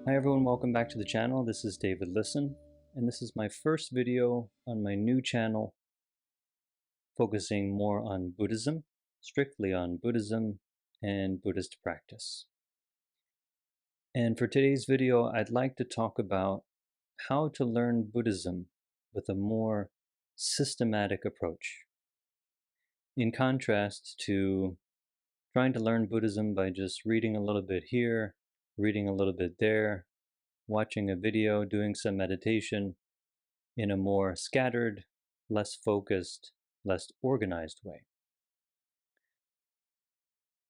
Hi everyone, welcome back to the channel. This is David Listen, and this is my first video on my new channel focusing more on Buddhism, strictly on Buddhism and Buddhist practice. And for today's video, I'd like to talk about how to learn Buddhism with a more systematic approach. In contrast to trying to learn Buddhism by just reading a little bit here, reading a little bit there, watching a video, doing some meditation in a more scattered, less focused, less organized way.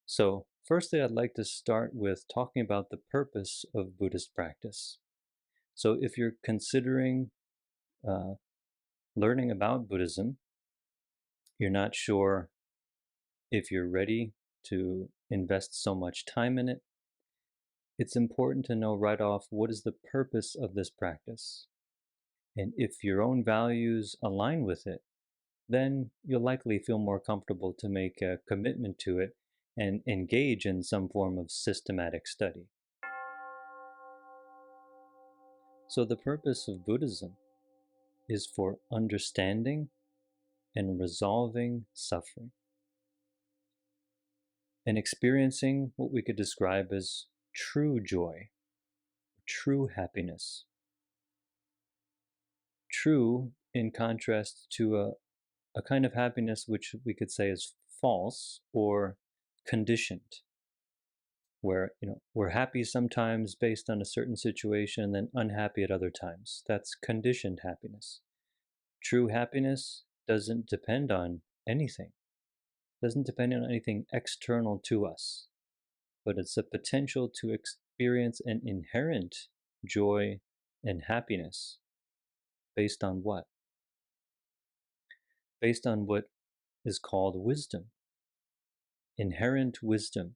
So, firstly, I'd like to start with talking about the purpose of Buddhist practice. So, if you're considering learning about Buddhism, you're not sure if you're ready to invest so much time in it, it's important to know right off what is the purpose of this practice. And if your own values align with it, then you'll likely feel more comfortable to make a commitment to it and engage in some form of systematic study. So the purpose of Buddhism is for understanding and resolving suffering, and experiencing what we could describe as true joy, true happiness. True in contrast to a kind of happiness which we could say is false or conditioned, where we're happy sometimes based on a certain situation and then unhappy at other times. That's conditioned happiness. True happiness doesn't depend on anything, doesn't depend on anything external to us, but it's a potential to experience an inherent joy and happiness based on what? Based on what is called wisdom, inherent wisdom,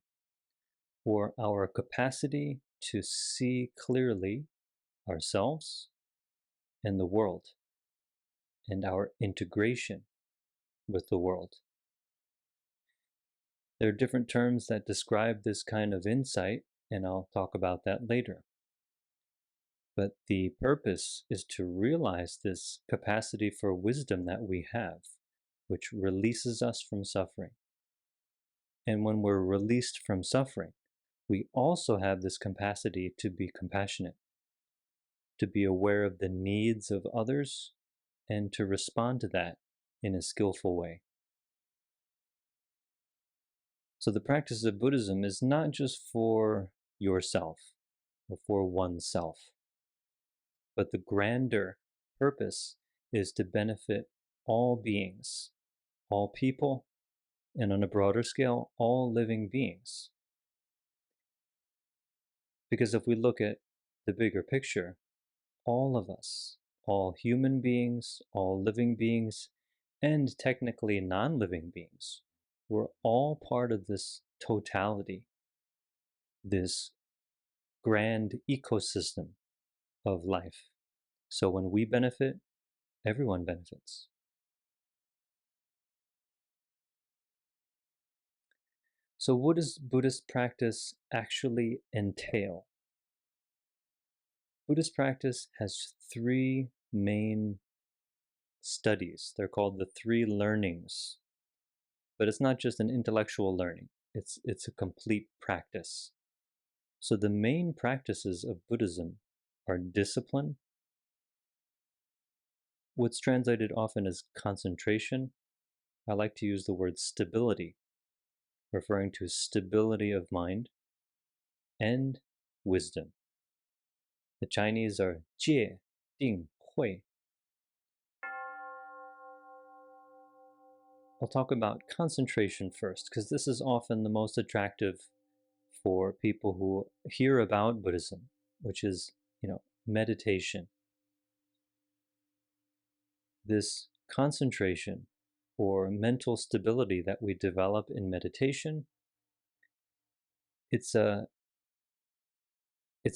or our capacity to see clearly ourselves and the world, and our integration with the world. There are different terms that describe this kind of insight, and I'll talk about that later. But the purpose is to realize this capacity for wisdom that we have, which releases us from suffering. And when we're released from suffering, we also have this capacity to be compassionate, to be aware of the needs of others, and to respond to that in a skillful way. So the practice of Buddhism is not just for yourself or for oneself, but the grander purpose is to benefit all beings, all people, and on a broader scale, all living beings. Because if we look at the bigger picture, all of us, all human beings, all living beings, and technically non-living beings, we're all part of this totality, this grand ecosystem of life. So when we benefit, everyone benefits. So what does Buddhist practice actually entail? Buddhist practice has three main studies. They're called the three learnings. But it's not just an intellectual learning. It's a complete practice. So the main practices of Buddhism are discipline, what's translated often as concentration. I like to use the word stability, referring to stability of mind, and wisdom. The Chinese are 戒, 定, 慧. I'll talk about concentration first, because this is often the most attractive for people who hear about Buddhism, which is, meditation. This concentration or mental stability that we develop in meditation, it's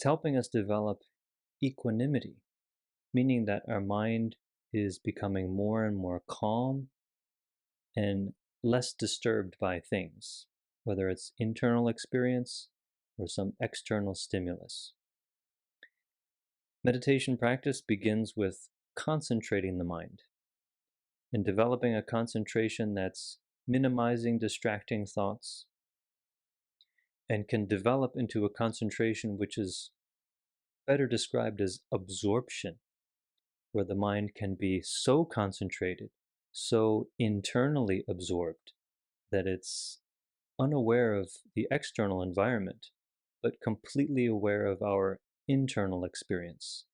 helping us develop equanimity, meaning that our mind is becoming more and more calm and less disturbed by things, whether it's internal experience or some external stimulus. Meditation practice begins with concentrating the mind and developing a concentration that's minimizing distracting thoughts and can develop into a concentration which is better described as absorption, where the mind can be so concentrated, so internally absorbed, that it's unaware of the external environment, but completely aware of our internal experience.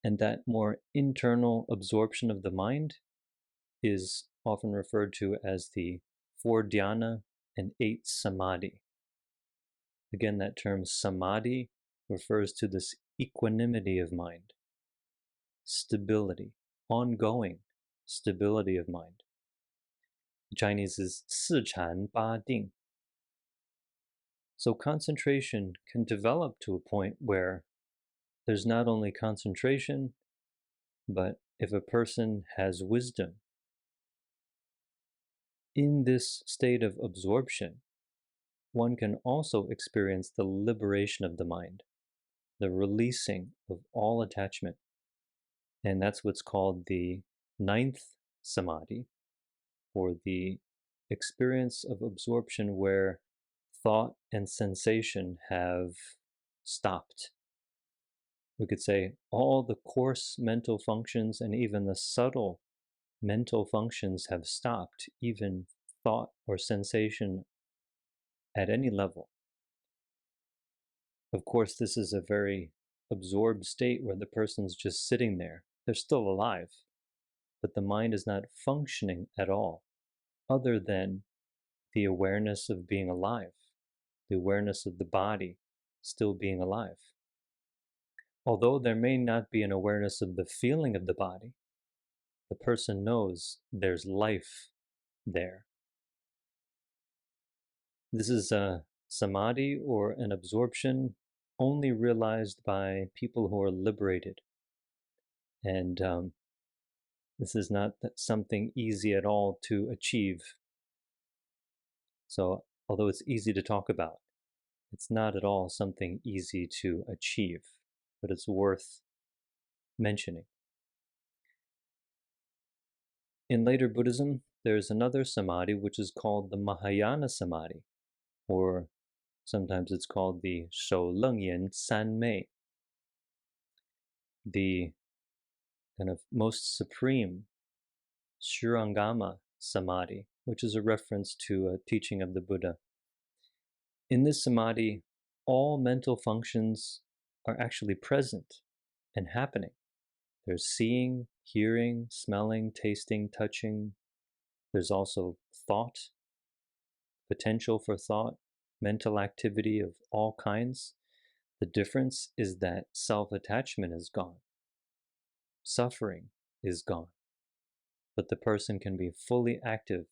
And that more internal absorption of the mind is often referred to as the 4 dhyana and 8 samadhi. Again, that term samadhi refers to this equanimity of mind, stability, ongoing stability of mind. The Chinese is 四禅八定. So concentration can develop to a point where there's not only concentration, but if a person has wisdom, in this state of absorption, one can also experience the liberation of the mind, the releasing of all attachment. And that's what's called the 9th samadhi, or the experience of absorption where thought and sensation have stopped. We could say all the coarse mental functions and even the subtle mental functions have stopped, even thought or sensation at any level. Of course, this is a very absorbed state where the person's just sitting there. They're still alive, but the mind is not functioning at all, other than the awareness of being alive, the awareness of the body still being alive. Although there may not be an awareness of the feeling of the body, the person knows there's life there. This is a samadhi, or an absorption, only realized by people who are liberated. And this is not something easy at all to achieve. So, although it's easy to talk about, it's not at all something easy to achieve, but it's worth mentioning. In later Buddhism, there's another samadhi which is called the Mahayana samadhi, or sometimes it's called the Shou Leng Yan San Mei, the kind of most supreme Shurangama samadhi, which is a reference to a teaching of the Buddha. In this samadhi, all mental functions are actually present and happening. There's seeing, hearing, smelling, tasting, touching. There's also thought, potential for thought, mental activity of all kinds. The difference is that self-attachment is gone. Suffering is gone. But the person can be fully active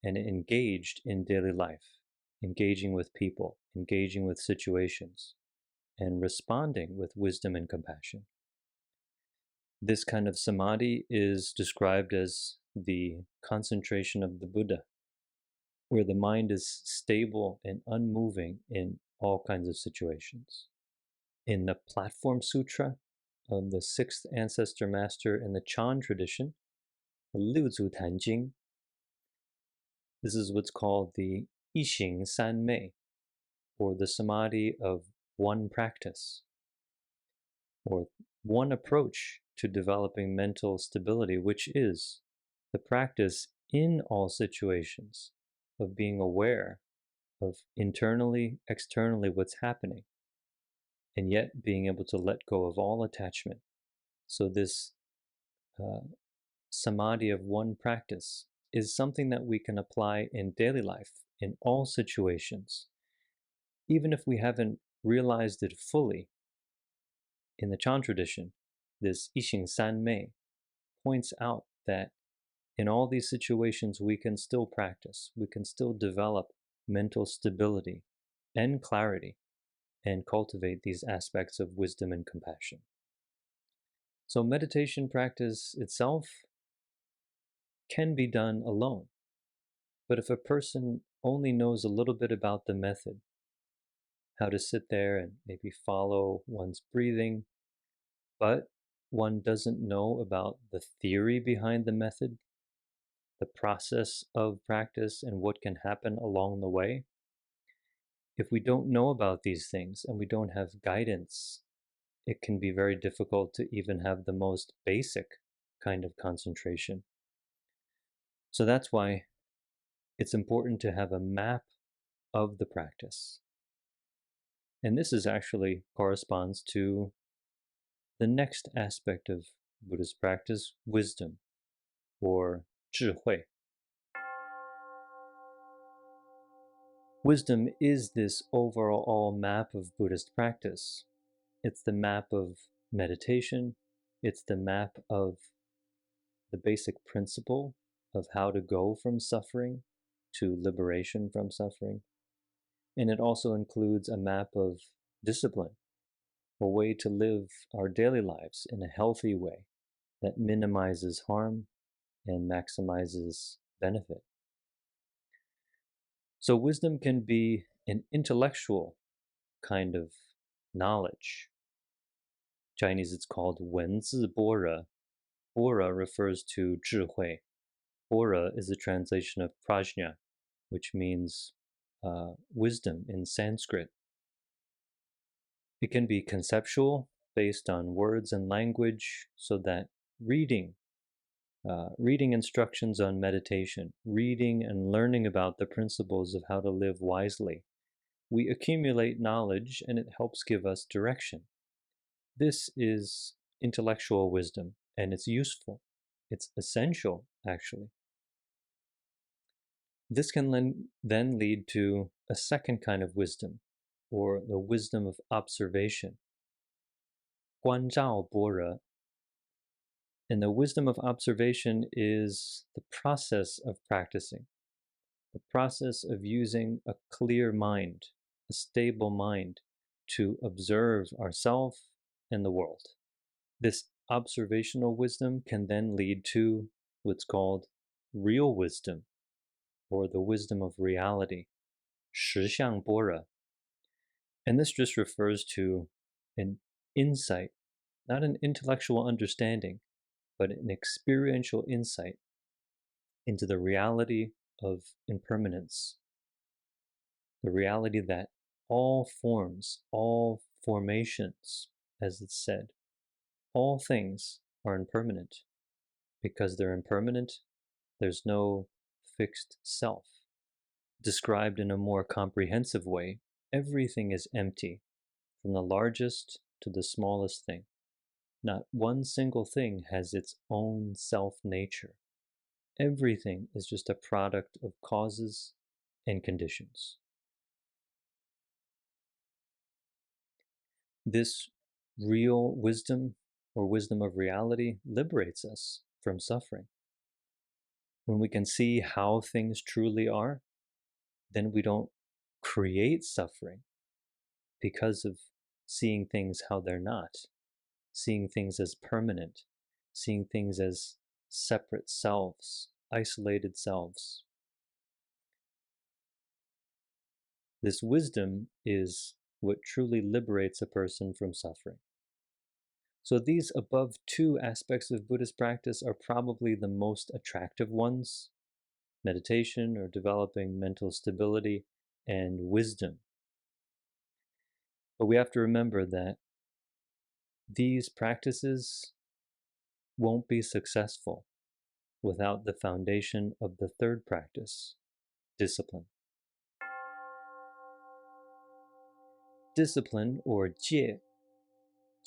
and engaged in daily life, engaging with people, engaging with situations, and responding with wisdom and compassion. This kind of samadhi is described as the concentration of the Buddha, where the mind is stable and unmoving in all kinds of situations. In the Platform Sutra of the 6th ancestor master in the Chan tradition, the Liu Zu Tan Jing, this is what's called the Yixing San Mei, or the samadhi of one practice, or one approach to developing mental stability, which is the practice in all situations of being aware of internally, externally what's happening, and yet being able to let go of all attachment. So this samadhi of one practice is something that we can apply in daily life, in all situations. Even if we haven't realized it fully, in the Chan tradition, this Yixing San Mei points out that in all these situations we can still practice, we can still develop mental stability and clarity, and cultivate these aspects of wisdom and compassion. So meditation practice itself can be done alone. But if a person only knows a little bit about the method, how to sit there and maybe follow one's breathing, but one doesn't know about the theory behind the method, the process of practice, and what can happen along the way, if we don't know about these things and we don't have guidance, it can be very difficult to even have the most basic kind of concentration. So that's why it's important to have a map of the practice. And this is actually corresponds to the next aspect of Buddhist practice, wisdom, or 智慧. Wisdom is this overall map of Buddhist practice. It's the map of meditation. It's the map of the basic principle of how to go from suffering to liberation from suffering. And it also includes a map of discipline, a way to live our daily lives in a healthy way that minimizes harm and maximizes benefit. So wisdom can be an intellectual kind of knowledge. Chinese, it's called 文字般若. 般若 refers to 智慧. 般若 is a translation of prajna, which means wisdom in Sanskrit. It can be conceptual, based on words and language, so that reading instructions on meditation, reading and learning about the principles of how to live wisely, we accumulate knowledge and it helps give us direction. This is intellectual wisdom, and it's useful. It's essential, actually. This can then lead to a second kind of wisdom, or the wisdom of observation. 观照般若. And the wisdom of observation is the process of practicing, the process of using a clear mind, a stable mind, to observe ourselves and the world. This observational wisdom can then lead to what's called real wisdom, or the wisdom of reality, 实相般若. And this just refers to an insight, not an intellectual understanding, but an experiential insight into the reality of impermanence, the reality that all forms, all formations, as it's said, all things are impermanent. Because they're impermanent, there's no fixed self. Described in a more comprehensive way, everything is empty, from the largest to the smallest thing. Not one single thing has its own self-nature. Everything is just a product of causes and conditions. This real wisdom, or wisdom of reality, liberates us from suffering. When we can see how things truly are, then we don't create suffering because of seeing things how they're not, seeing things as permanent, seeing things as separate selves, isolated selves. This wisdom is what truly liberates a person from suffering. So these above two aspects of Buddhist practice are probably the most attractive ones: meditation, or developing mental stability, and wisdom. But we have to remember that these practices won't be successful without the foundation of the third practice, discipline. Discipline, or 戒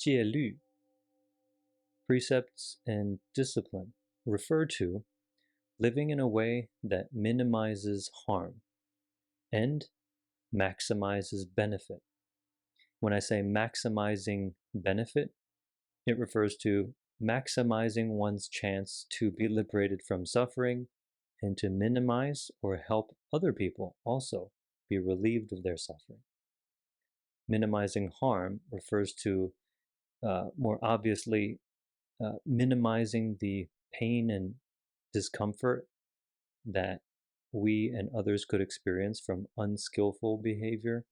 律, precepts and discipline, refer to living in a way that minimizes harm and maximizes benefit. When I say maximizing benefit, it refers to maximizing one's chance to be liberated from suffering and to minimize or help other people also be relieved of their suffering. Minimizing harm refers to, more obviously, minimizing the pain and discomfort that we and others could experience from unskillful behavior.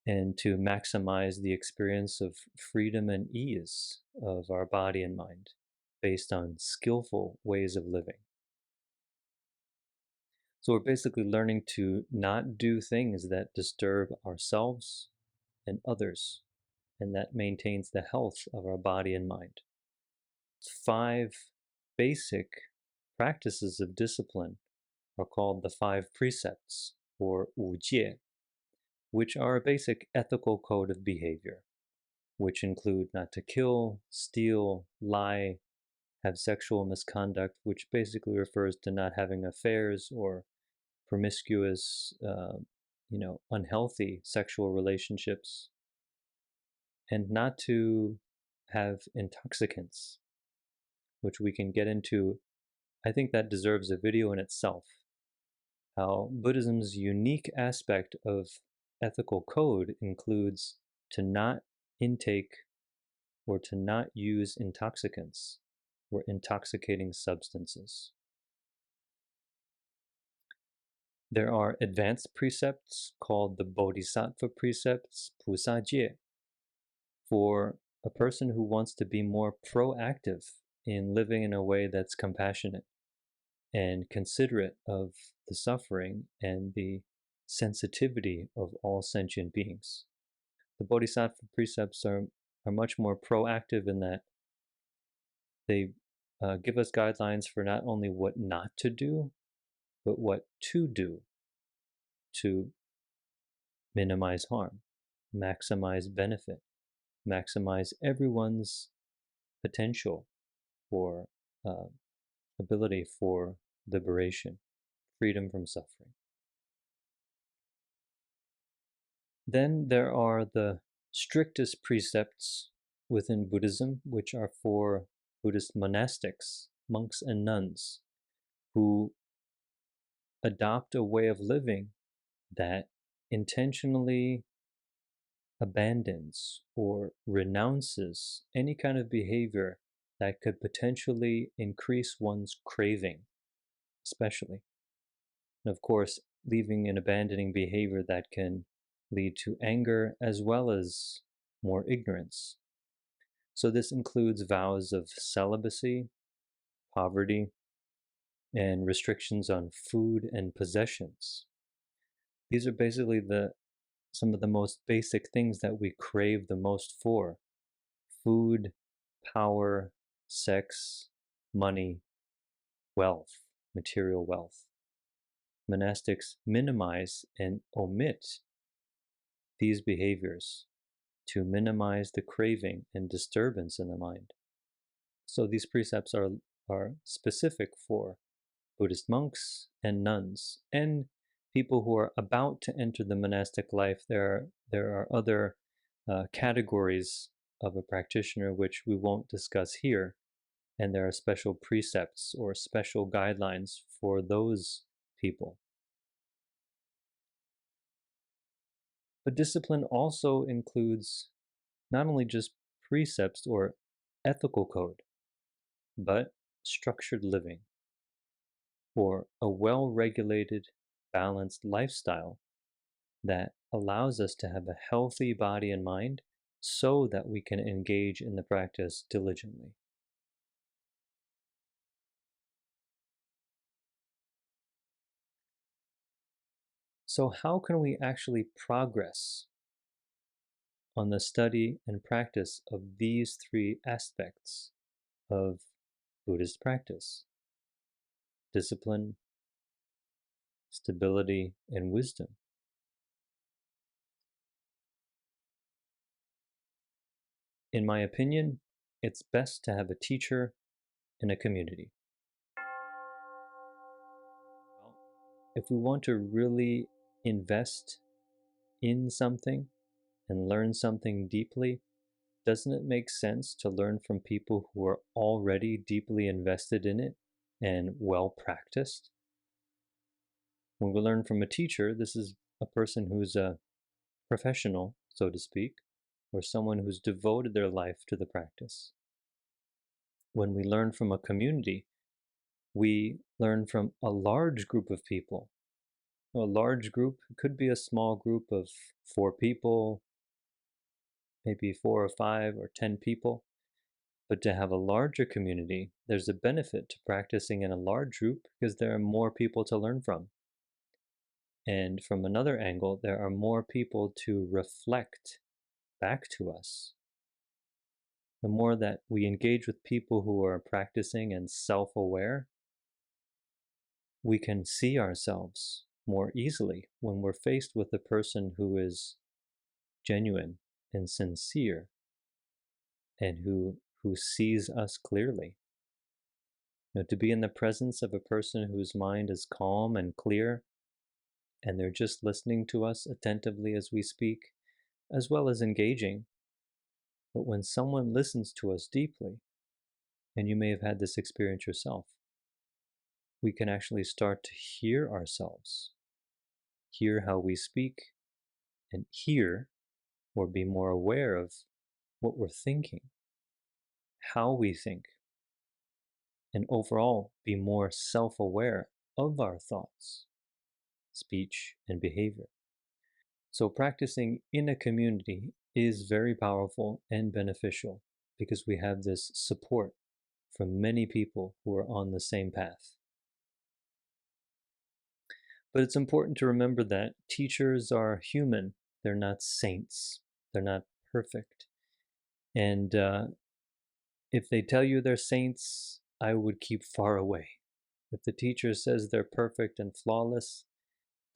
and to maximize the experience of freedom and ease of our body and mind based on skillful ways of living. So we're basically learning to not do things that disturb ourselves and others, and that maintains the health of our body and mind. 5 basic practices of discipline are called the 5 precepts, or 五戒, which are a basic ethical code of behavior, which include not to kill, steal, lie, have sexual misconduct, which basically refers to not having affairs or promiscuous, unhealthy sexual relationships, and not to have intoxicants, which we can get into. I think that deserves a video in itself. How Buddhism's unique aspect of ethical code includes to not intake or to not use intoxicants or intoxicating substances. There are advanced precepts called the Bodhisattva precepts, Pusa-jie, for a person who wants to be more proactive in living in a way that's compassionate and considerate of the suffering and the sensitivity of all sentient beings. The Bodhisattva precepts are much more proactive in that they give us guidelines for not only what not to do, but what to do to minimize harm, maximize benefit, maximize everyone's potential for ability for liberation, freedom from suffering. Then there are the strictest precepts within Buddhism, which are for Buddhist monastics, monks and nuns, who adopt a way of living that intentionally abandons or renounces any kind of behavior that could potentially increase one's craving, especially. And of course, leaving and abandoning behavior that can lead to anger as well as more ignorance. So this includes vows of celibacy, poverty, and restrictions on food and possessions. These are basically some of the most basic things that we crave the most for: food, power, sex, money, wealth, material wealth. Monastics minimize and omit these behaviors to minimize the craving and disturbance in the mind. So these precepts are specific for Buddhist monks and nuns and people who are about to enter the monastic life. There are other categories of a practitioner which we won't discuss here, and there are special precepts or special guidelines for those people. But discipline also includes not only just precepts or ethical code, but structured living, or a well-regulated, balanced lifestyle that allows us to have a healthy body and mind so that we can engage in the practice diligently. So how can we actually progress on the study and practice of these 3 aspects of Buddhist practice: discipline, stability, and wisdom? In my opinion, it's best to have a teacher and a community. If we want to really invest in something and learn something deeply, doesn't it make sense to learn from people who are already deeply invested in it and well practiced? When we learn from a teacher, this is a person who's a professional, so to speak, or someone who's devoted their life to the practice. When we learn from a community, we learn from a large group of people A large group could be a small group of 4 people, maybe 4 or 5 or 10 people. But to have a larger community, there's a benefit to practicing in a large group because there are more people to learn from. And from another angle, there are more people to reflect back to us. The more that we engage with people who are practicing and self-aware, we can see ourselves more easily when we're faced with a person who is genuine and sincere and who sees us clearly. To be in the presence of a person whose mind is calm and clear, and they're just listening to us attentively as we speak, as well as engaging. But when someone listens to us deeply, and you may have had this experience yourself, we can actually start to hear ourselves, hear how we speak, and hear or be more aware of what we're thinking, how we think, and overall be more self-aware of our thoughts, speech, and behavior. So practicing in a community is very powerful and beneficial because we have this support from many people who are on the same path. But it's important to remember that teachers are human. They're not saints. They're not perfect. And if they tell you they're saints, I would keep far away. If the teacher says they're perfect and flawless,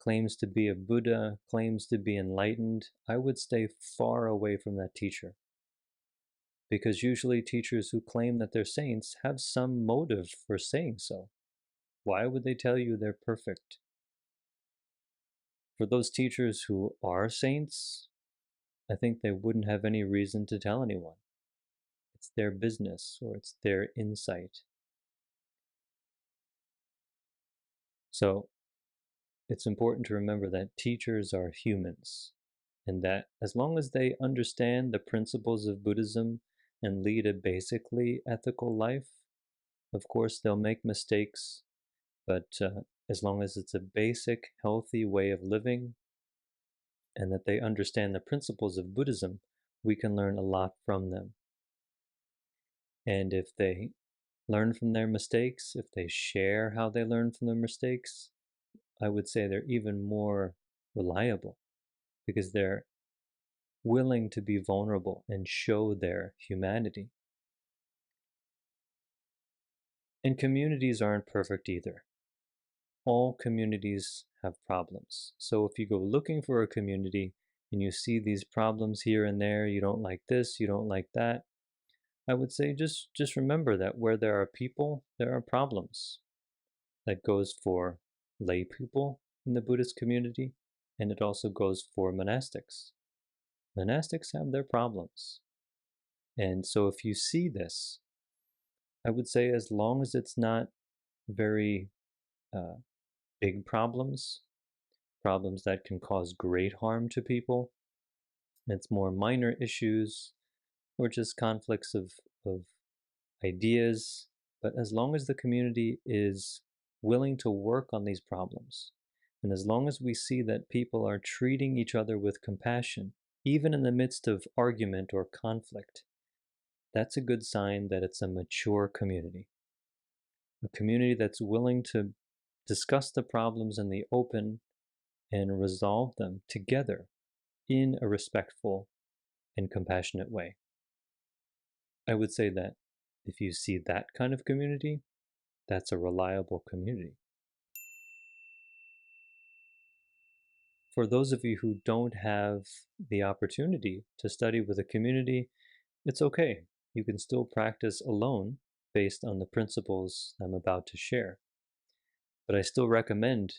claims to be a Buddha, claims to be enlightened, I would stay far away from that teacher. Because usually teachers who claim that they're saints have some motive for saying so. Why would they tell you they're perfect? For those teachers who are saints, I think they wouldn't have any reason to tell anyone. It's their business, or it's their insight. So it's important to remember that teachers are humans, and that as long as they understand the principles of Buddhism and lead a basically ethical life, of course they'll make mistakes, but as long as it's a basic, healthy way of living, and that they understand the principles of Buddhism, we can learn a lot from them. And if they learn from their mistakes, if they share how they learn from their mistakes, I would say they're even more reliable because they're willing to be vulnerable and show their humanity. And communities aren't perfect either. All communities have problems. So if you go looking for a community and you see these problems here and there, you don't like this, you don't like that, I would say just remember that where there are people, there are problems. That goes for lay people in the Buddhist community, and it also goes for monastics. Monastics have their problems. And so if you see this, I would say as long as it's not very big problems that can cause great harm to people, and it's more minor issues or just conflicts of ideas, but as long as the community is willing to work on these problems, and as long as we see that people are treating each other with compassion, even in the midst of argument or conflict, that's a good sign that it's a mature community. A community that's willing to discuss the problems in the open and resolve them together in a respectful and compassionate way. I would say that if you see that kind of community, that's a reliable community. For those of you who don't have the opportunity to study with a community, it's okay. You can still practice alone based on the principles I'm about to share. But I still recommend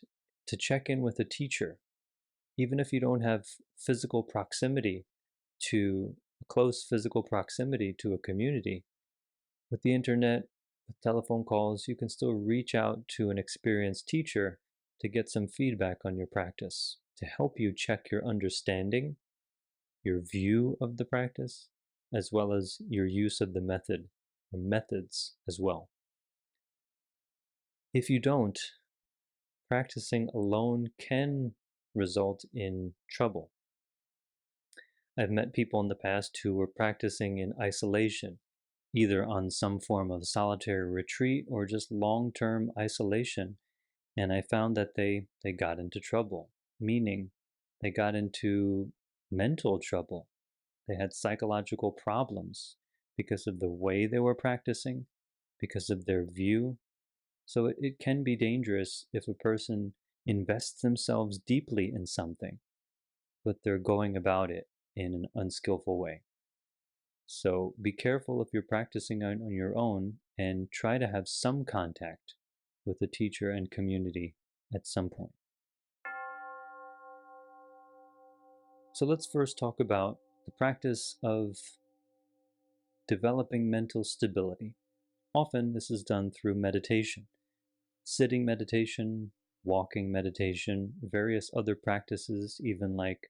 to check in with a teacher, even if you don't have physical proximity to close physical proximity to a community. With the internet, with telephone calls, you can still reach out to an experienced teacher to get some feedback on your practice, to help you check your understanding, your view of the practice, as well as your use of the method or methods as well. If you don't, practicing alone can result in trouble. I've met people in the past who were practicing in isolation, either on some form of solitary retreat or just long-term isolation, and I found that they got into trouble, meaning they got into mental trouble. They had psychological problems because of the way they were practicing, because of their view. So it can be dangerous if a person invests themselves deeply in something, but they're going about it in an unskillful way. So be careful if you're practicing on your own, and try to have some contact with the teacher and community at some point. So let's first talk about the practice of developing mental stability. Often this is done through meditation, sitting meditation, walking meditation, various other practices, even like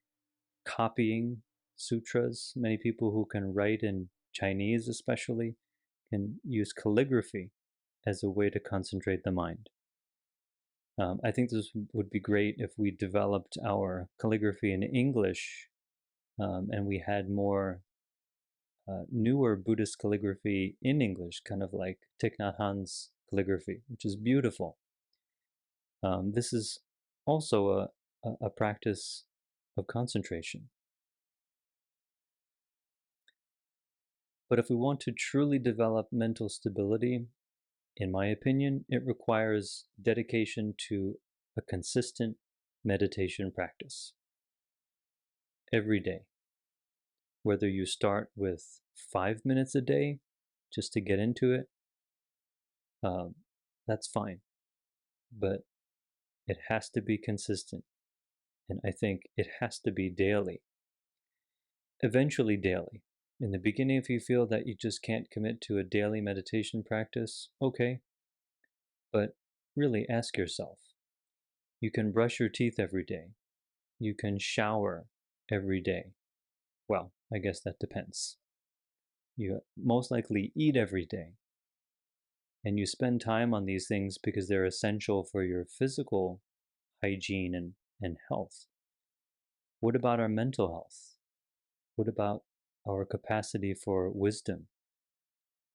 copying sutras. Many people who can write in Chinese especially can use calligraphy as a way to concentrate the mind. I think this would be great if we developed our calligraphy in English, and we had more newer Buddhist calligraphy in English, kind of like Thich Nhat Hanh's calligraphy, which is beautiful. This is also a practice of concentration. But if we want to truly develop mental stability, in my opinion, it requires dedication to a consistent meditation practice every day. Whether you start with 5 minutes a day just to get into it, that's fine. But it has to be consistent. And I think it has to be daily. Eventually daily. In the beginning, if you feel that you just can't commit to a daily meditation practice, okay. But really ask yourself. You can brush your teeth every day. You can shower every day. Well, I guess that depends. You most likely eat every day. And you spend time on these things because they're essential for your physical hygiene and health. What about our mental health? What about our capacity for wisdom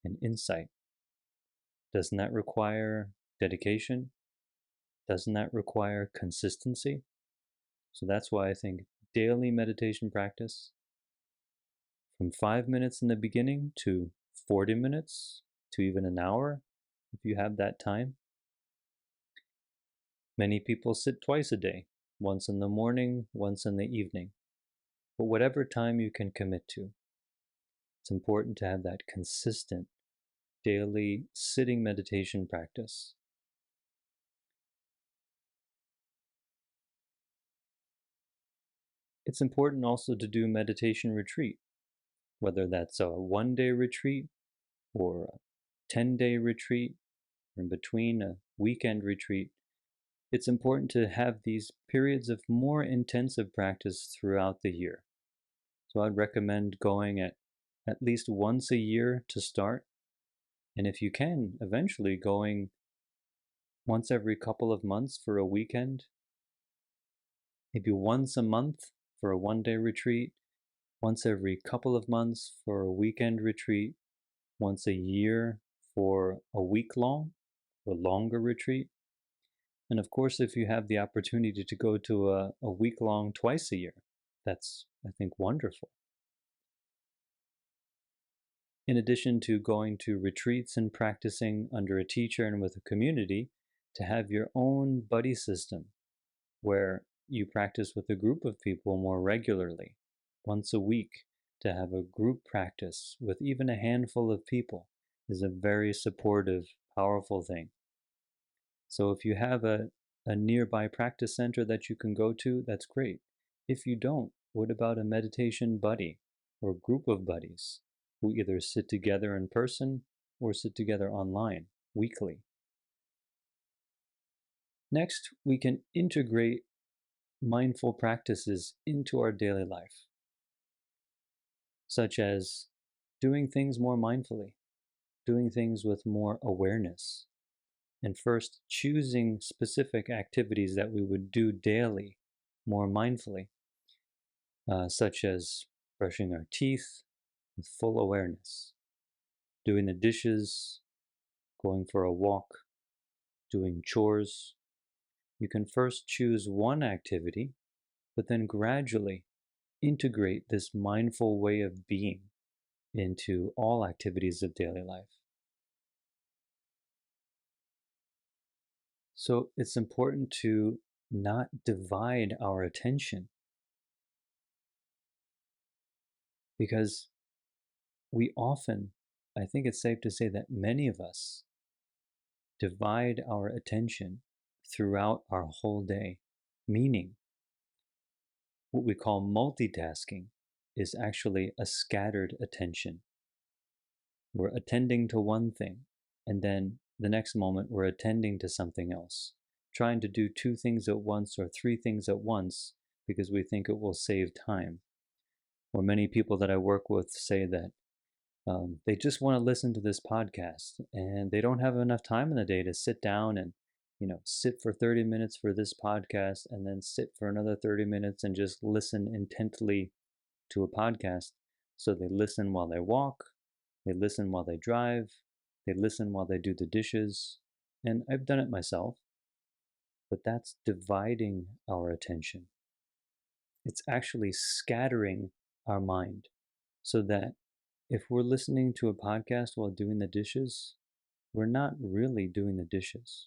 and insight? Doesn't that require dedication? Doesn't that require consistency? So that's why I think daily meditation practice, from 5 minutes in the beginning to 40 minutes to even an hour, if you have that time. Many people sit twice a day, once in the morning, once in the evening. But whatever time you can commit to, it's important to have that consistent daily sitting meditation practice. It's important also to do meditation retreat, whether that's a 1-day retreat or a 10-day retreat, or in between a weekend retreat. It's important to have these periods of more intensive practice throughout the year. So I'd recommend going at least once a year to start. And if you can, eventually going once every couple of months for a weekend. Maybe once a month for a 1-day retreat, once every couple of months for a weekend retreat, once a year for a week-long or longer retreat. And of course, if you have the opportunity to go to a week-long twice a year, that's, I think, wonderful. In addition to going to retreats and practicing under a teacher and with a community, to have your own buddy system where you practice with a group of people more regularly, once a week, to have a group practice with even a handful of people is a very supportive, powerful thing. So if you have a nearby practice center that you can go to, that's great. If you don't, what about a meditation buddy or group of buddies who either sit together in person or sit together online weekly? Next, we can integrate mindful practices into our daily life, such as doing things more mindfully, doing things with more awareness, and first choosing specific activities that we would do daily more mindfully, such as brushing our teeth with full awareness, doing the dishes, going for a walk, doing chores. You can first choose one activity, but then gradually integrate this mindful way of being into all activities of daily life. So it's important to not divide our attention, because we often, I think it's safe to say that many of us divide our attention throughout our whole day, meaning what we call multitasking is actually a scattered attention. We're attending to one thing, and then the next moment we're attending to something else, trying to do two things at once or three things at once because we think it will save time. Or many people that I work with say that they just want to listen to this podcast and they don't have enough time in the day to sit down and sit for 30 minutes for this podcast and then sit for another 30 minutes and just listen intently to a podcast. So they listen while they walk, they listen while they drive, they listen while they do the dishes. And I've done it myself, but that's dividing our attention. It's actually scattering our mind so that if we're listening to a podcast while doing the dishes, we're not really doing the dishes.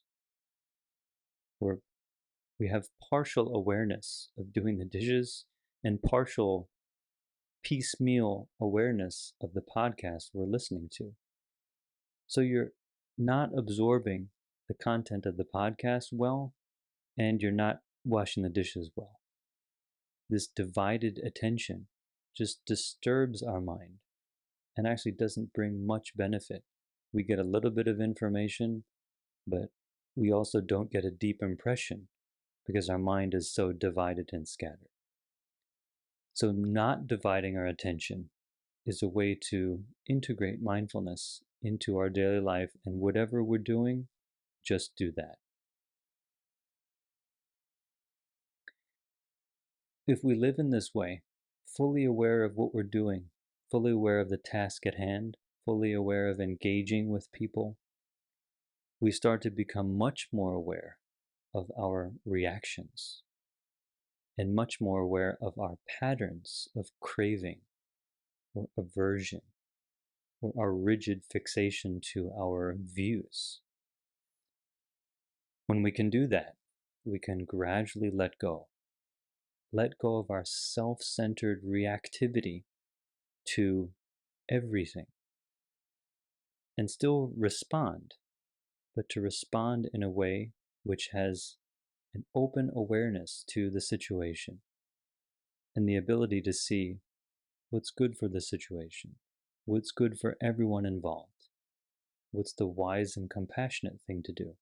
We have partial awareness of doing the dishes and partial piecemeal awareness of the podcast we're listening to. So you're not absorbing the content of the podcast well, and you're not washing the dishes well. This divided attention just disturbs our mind and actually doesn't bring much benefit. We get a little bit of information, but we also don't get a deep impression because our mind is so divided and scattered. So not dividing our attention is a way to integrate mindfulness into our daily life, and whatever we're doing, just do that. If we live in this way, fully aware of what we're doing, fully aware of the task at hand, fully aware of engaging with people, we start to become much more aware of our reactions and much more aware of our patterns of craving or aversion or our rigid fixation to our views. When we can do that, we can gradually let go of our self-centered reactivity to everything, and still respond, but to respond in a way which has an open awareness to the situation and the ability to see what's good for the situation, what's good for everyone involved, what's the wise and compassionate thing to do.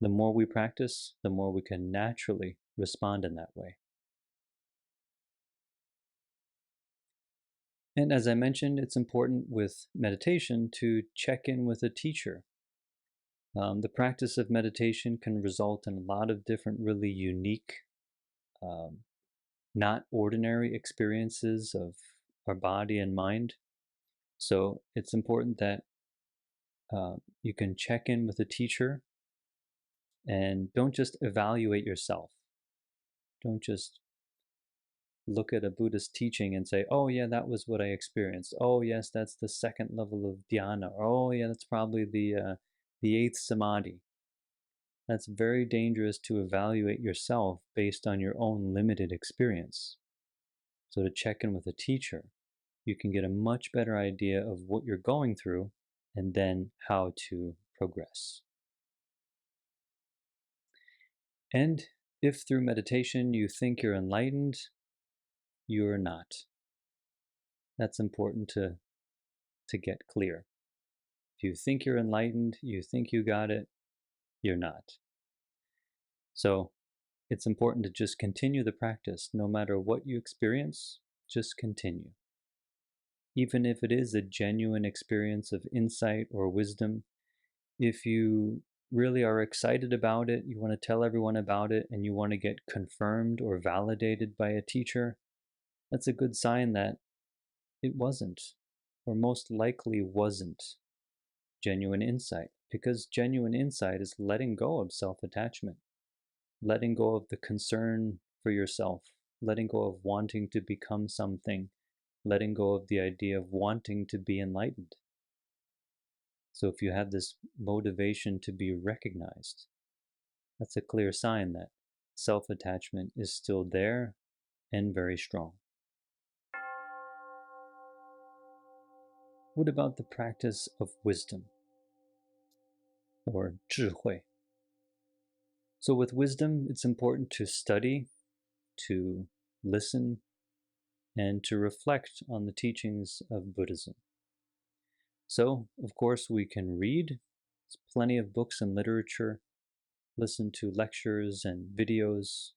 The more we practice, the more we can naturally respond in that way. And as I mentioned, it's important with meditation to check in with a teacher. The practice of meditation can result in a lot of different really unique, not ordinary experiences of our body and mind. So it's important that you can check in with a teacher and don't just evaluate yourself. Don't just look at a Buddhist teaching and say, oh yeah, that was what I experienced. Oh yes, that's the second level of dhyana. Or, oh yeah, that's probably the eighth samadhi. That's very dangerous to evaluate yourself based on your own limited experience. So to check in with a teacher, you can get a much better idea of what you're going through and then how to progress. And if through meditation you think you're enlightened, you're not. That's important to get clear. If you think you're enlightened, you think you got it, you're not. So it's important to just continue the practice. No matter what you experience, just continue. Even if it is a genuine experience of insight or wisdom, if you really are excited about it, you want to tell everyone about it, and you want to get confirmed or validated by a teacher, that's a good sign that it wasn't, or most likely wasn't, genuine insight. Because genuine insight is letting go of self-attachment, letting go of the concern for yourself, letting go of wanting to become something, letting go of the idea of wanting to be enlightened. So if you have this motivation to be recognized, that's a clear sign that self-attachment is still there and very strong. What about the practice of wisdom, or 智慧? So with wisdom, it's important to study, to listen, and to reflect on the teachings of Buddhism. So, of course, we can read. There's plenty of books and literature, listen to lectures and videos.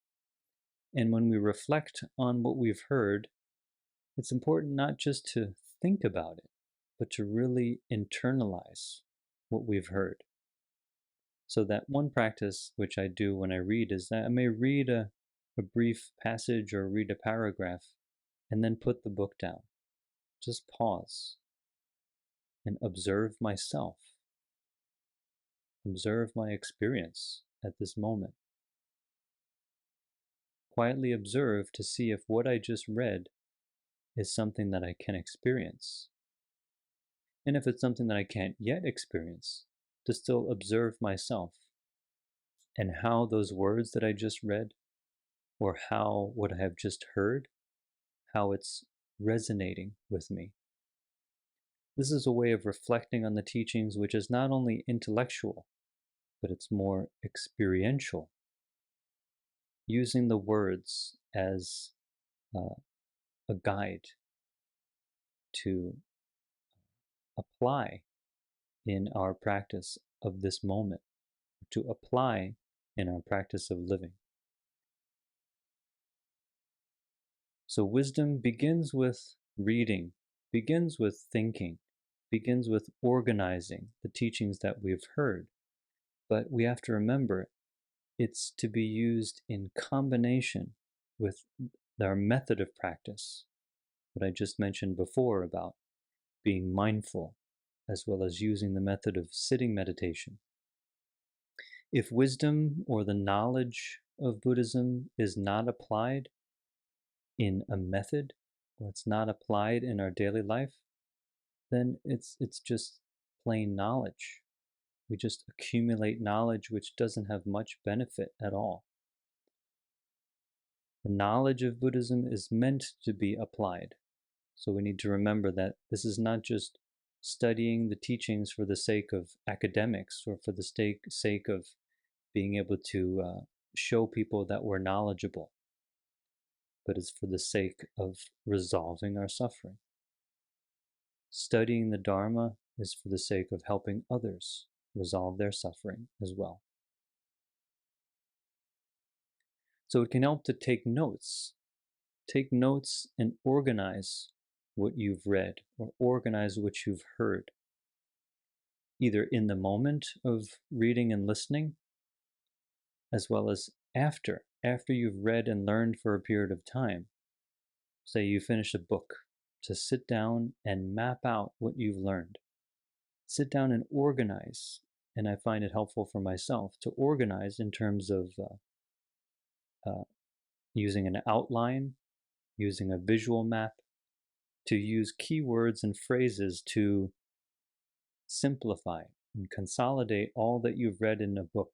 And when we reflect on what we've heard, it's important not just to think about it, but to really internalize what we've heard. So that one practice which I do when I read is that I may read a brief passage or read a paragraph and then put the book down. Just pause and observe myself. Observe my experience at this moment. Quietly observe to see if what I just read is something that I can experience. And if it's something that I can't yet experience, to still observe myself and how those words that I just read, or how what I have just heard, how it's resonating with me. This is a way of reflecting on the teachings which is not only intellectual, but it's more experiential, using the words as a guide to apply in our practice of this moment, to apply in our practice of living. So wisdom begins with reading, begins with thinking, begins with organizing the teachings that we've heard. But we have to remember it's to be used in combination with our method of practice, what I just mentioned before about being mindful, as well as using the method of sitting meditation. If wisdom or the knowledge of Buddhism is not applied in a method, or it's not applied in our daily life, then it's just plain knowledge. We just accumulate knowledge which doesn't have much benefit at all. The knowledge of Buddhism is meant to be applied. So we need to remember that this is not just studying the teachings for the sake of academics or for the sake of being able to show people that we're knowledgeable, but it's for the sake of resolving our suffering. Studying the Dharma is for the sake of helping others resolve their suffering as well. So it can help to take notes and organize what you've read or organize what you've heard, either in the moment of reading and listening, as well as after you've read and learned for a period of time. Say you finish a book, to sit down and map out what you've learned. Sit down and organize, and I find it helpful for myself to organize in terms of using an outline, using a visual map, to use keywords and phrases to simplify and consolidate all that you've read in a book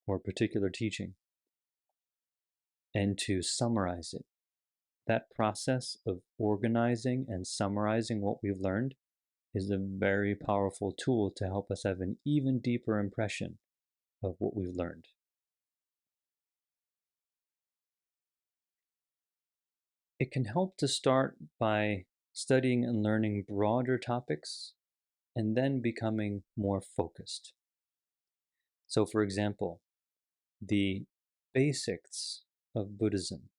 or a particular teaching, and to summarize it. That process of organizing and summarizing what we've learned is a very powerful tool to help us have an even deeper impression of what we've learned. It can help to start by studying and learning broader topics and then becoming more focused. So, for example, the basics of Buddhism,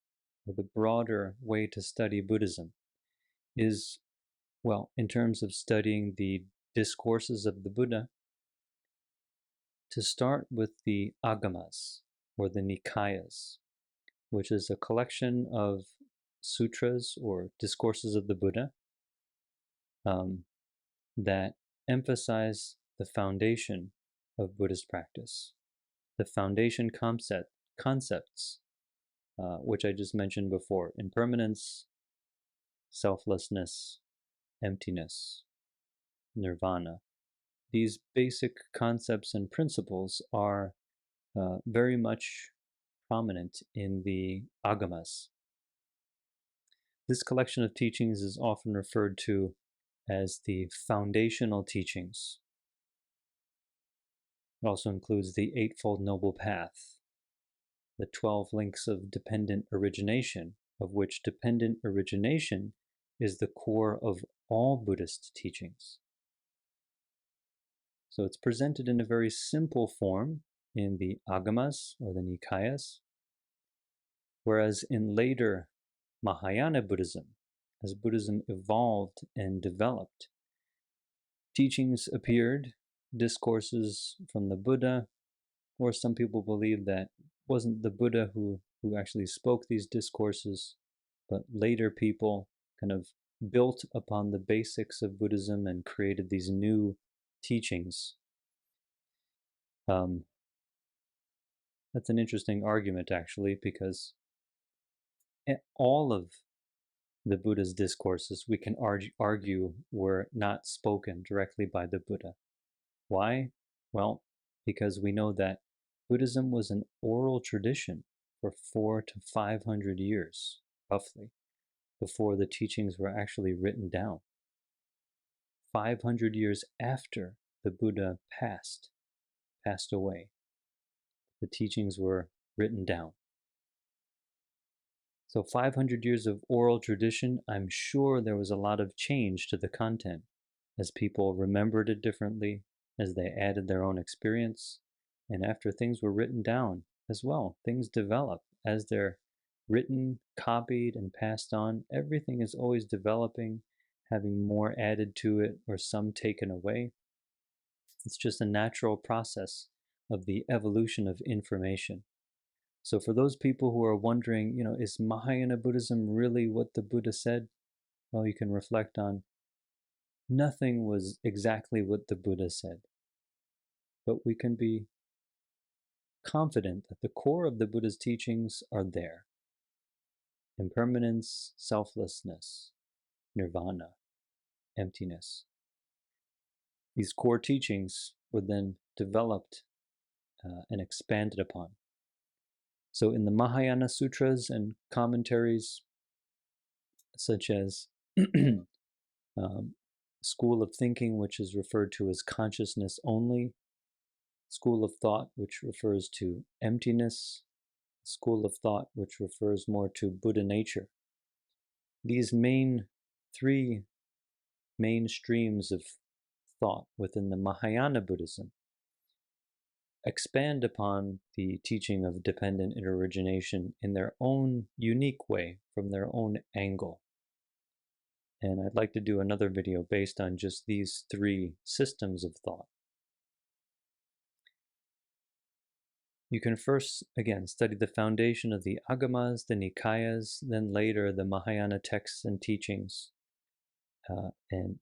or the broader way to study Buddhism, is, well, in terms of studying the discourses of the Buddha, to start with the Agamas, or the Nikayas, which is a collection of sutras or discourses of the Buddha that emphasize the foundation of Buddhist practice, the foundation concepts, which I just mentioned before: impermanence, selflessness, emptiness, nirvana. These basic concepts and principles are very much prominent in the Agamas. This collection of teachings is often referred to as the foundational teachings. It also includes the Eightfold Noble Path, the 12 links of dependent origination, of which dependent origination is the core of all Buddhist teachings. So it's presented in a very simple form in the Agamas, or the Nikayas, whereas in later Mahayana Buddhism, as Buddhism evolved and developed, teachings appeared, discourses from the Buddha, or some people believe that it wasn't the Buddha who actually spoke these discourses, but later people kind of built upon the basics of Buddhism and created these new teachings. That's an interesting argument, actually, because all of the Buddha's discourses, we can argue, were not spoken directly by the Buddha. Why? Well, because we know that Buddhism was an oral tradition for 400 to 500 years, roughly, before the teachings were actually written down. 500 years after the Buddha passed away, the teachings were written down. So 500 years of oral tradition, I'm sure there was a lot of change to the content as people remembered it differently, as they added their own experience, and after things were written down as well. Things develop as they're written, copied, and passed on. Everything is always developing, having more added to it or some taken away. It's just a natural process of the evolution of information. So for those people who are wondering, is Mahayana Buddhism really what the Buddha said? Well, you can reflect on nothing was exactly what the Buddha said. But we can be confident that the core of the Buddha's teachings are there. Impermanence, selflessness, nirvana, emptiness. These core teachings were then developed and expanded upon. So in the Mahayana sutras and commentaries, such as school of thinking, which is referred to as consciousness only, school of thought, which refers to emptiness, school of thought, which refers more to Buddha nature. These three main streams of thought within the Mahayana Buddhism expand upon the teaching of dependent origination in their own unique way, from their own angle. And I'd like to do another video based on just these three systems of thought. You can first, again, study the foundation of the Agamas, the Nikayas, then later the Mahayana texts and teachings, and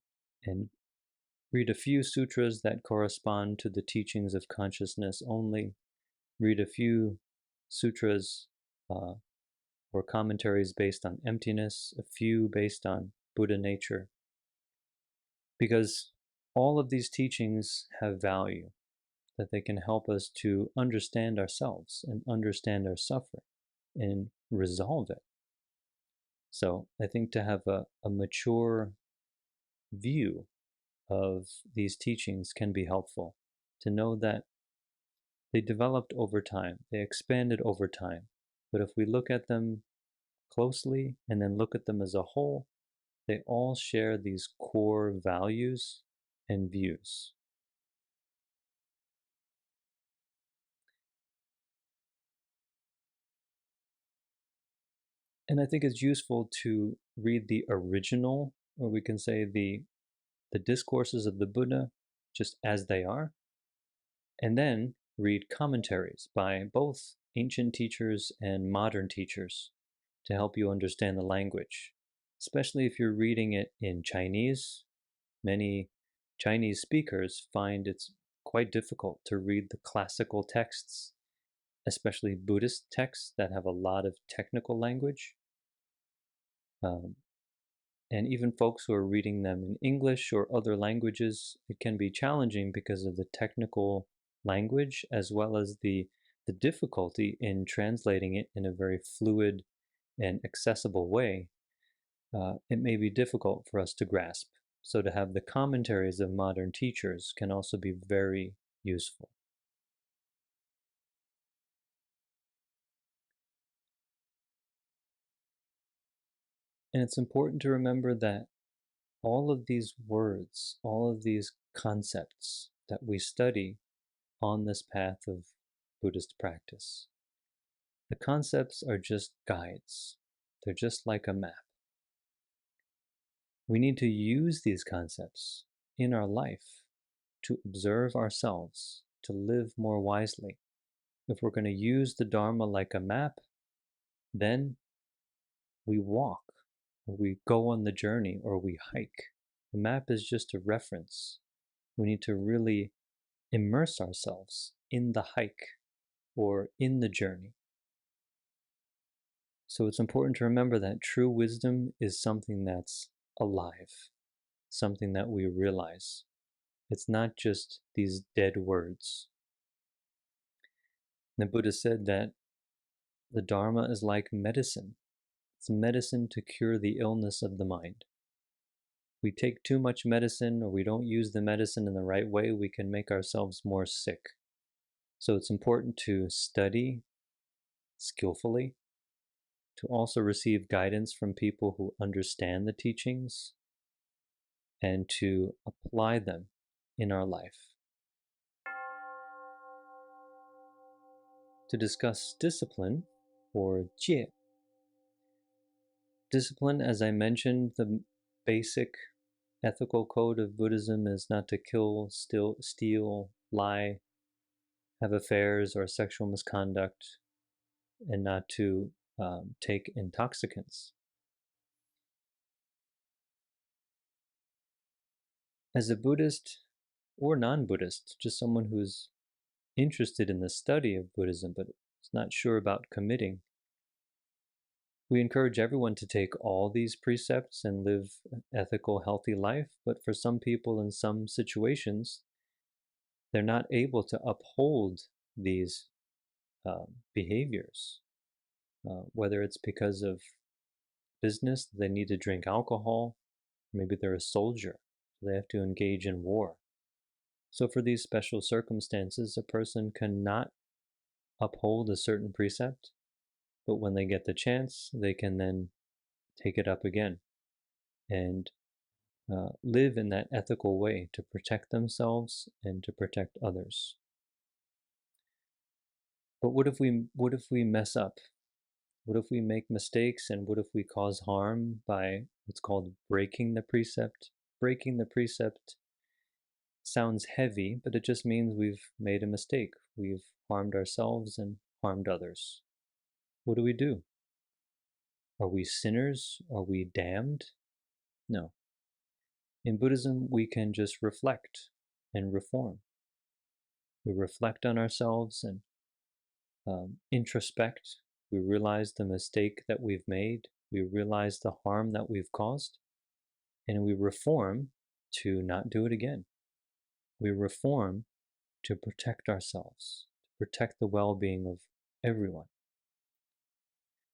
read a few sutras that correspond to the teachings of consciousness only. Read a few sutras or commentaries based on emptiness, a few based on Buddha nature. Because all of these teachings have value, that they can help us to understand ourselves and understand our suffering and resolve it. So I think to have a mature view of these teachings can be helpful, to know that they developed over time, they expanded over time. But if we look at them closely and then look at them as a whole, they all share these core values and views. And I think it's useful to read the original, or we can say the discourses of the Buddha just as they are, and then read commentaries by both ancient teachers and modern teachers to help you understand the language, especially if you're reading it in Chinese. Many Chinese speakers find it's quite difficult to read the classical texts, especially Buddhist texts that have a lot of technical language. And even folks who are reading them in English or other languages, it can be challenging because of the technical language as well as the difficulty in translating it in a very fluid and accessible way. It may be difficult for us to grasp. So to have the commentaries of modern teachers can also be very useful. And it's important to remember that all of these words, all of these concepts that we study on this path of Buddhist practice, the concepts are just guides. They're just like a map. We need to use these concepts in our life to observe ourselves, to live more wisely. If we're going to use the Dharma like a map, then we walk, or we go on the journey, or we hike. The map is just a reference. We need to really immerse ourselves in the hike or in the journey. So it's important to remember that true wisdom is something that's alive, something that we realize. It's not just these dead words. The Buddha said that the Dharma is like medicine. It's medicine to cure the illness of the mind. We take too much medicine or we don't use the medicine in the right way, we can make ourselves more sick. So it's important to study skillfully, to also receive guidance from people who understand the teachings, and to apply them in our life. To discuss discipline, or 戒. Discipline, as I mentioned, the basic ethical code of Buddhism is not to kill, steal, lie, have affairs or sexual misconduct, and not to take intoxicants. As a Buddhist or non-Buddhist, just someone who's interested in the study of Buddhism but is not sure about committing, we encourage everyone to take all these precepts and live an ethical, healthy life, but for some people in some situations, they're not able to uphold these behaviors, whether it's because of business, they need to drink alcohol, maybe they're a soldier, so they have to engage in war. So for these special circumstances, a person cannot uphold a certain precept, but when they get the chance, they can then take it up again and live in that ethical way to protect themselves and to protect others. But what if we mess up? What if we make mistakes, and what if we cause harm by what's called breaking the precept? Breaking the precept sounds heavy, but it just means we've made a mistake. We've harmed ourselves and harmed others. What do we do? Are we sinners? Are we damned? No. In Buddhism, we can just reflect and reform. We reflect on ourselves and introspect. We realize the mistake that we've made. We realize the harm that we've caused. And we reform to not do it again. We reform to protect ourselves, to protect the well-being of everyone.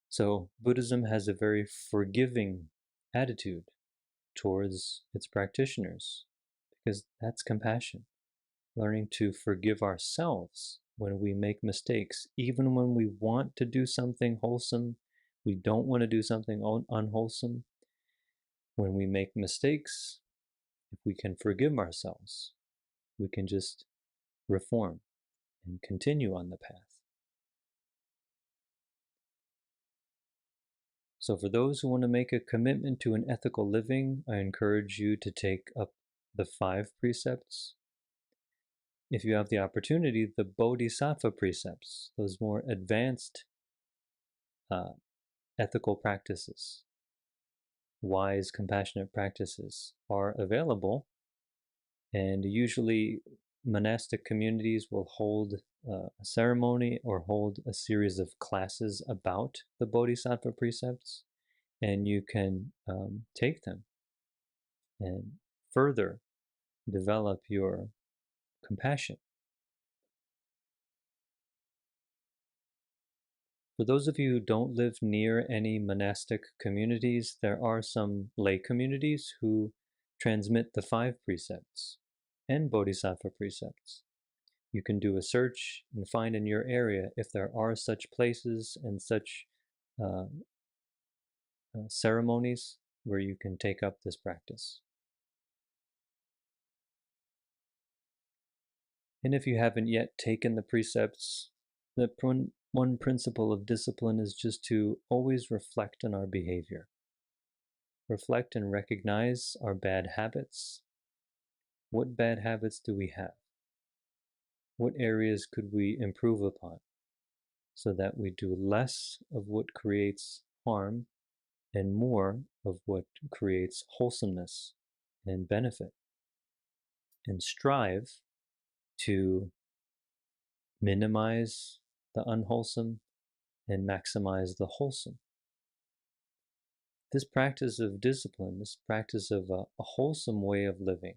So Buddhism has a very forgiving attitude towards its practitioners, because that's compassion. Learning to forgive ourselves when we make mistakes, even when we want to do something wholesome, we don't want to do something unwholesome. When we make mistakes, if we can forgive ourselves, we can just reform and continue on the path. So for those who want to make a commitment to an ethical living, I encourage you to take up the 5 precepts. if you have the opportunity, the Bodhisattva precepts, those more advanced ethical practices, wise, compassionate practices are available. And usually monastic communities will hold a ceremony or hold a series of classes about the Bodhisattva precepts, and you can take them and further develop your compassion. For those of you who don't live near any monastic communities, there are some lay communities who transmit the 5 precepts and Bodhisattva precepts. You can do a search and find in your area if there are such places and such ceremonies where you can take up this practice. And if you haven't yet taken the precepts, the one principle of discipline is just to always reflect on our behavior. Reflect and recognize our bad habits. What bad habits do we have? What areas could we improve upon so that we do less of what creates harm and more of what creates wholesomeness and benefit? And strive to minimize the unwholesome and maximize the wholesome. This practice of discipline, this practice of a wholesome way of living,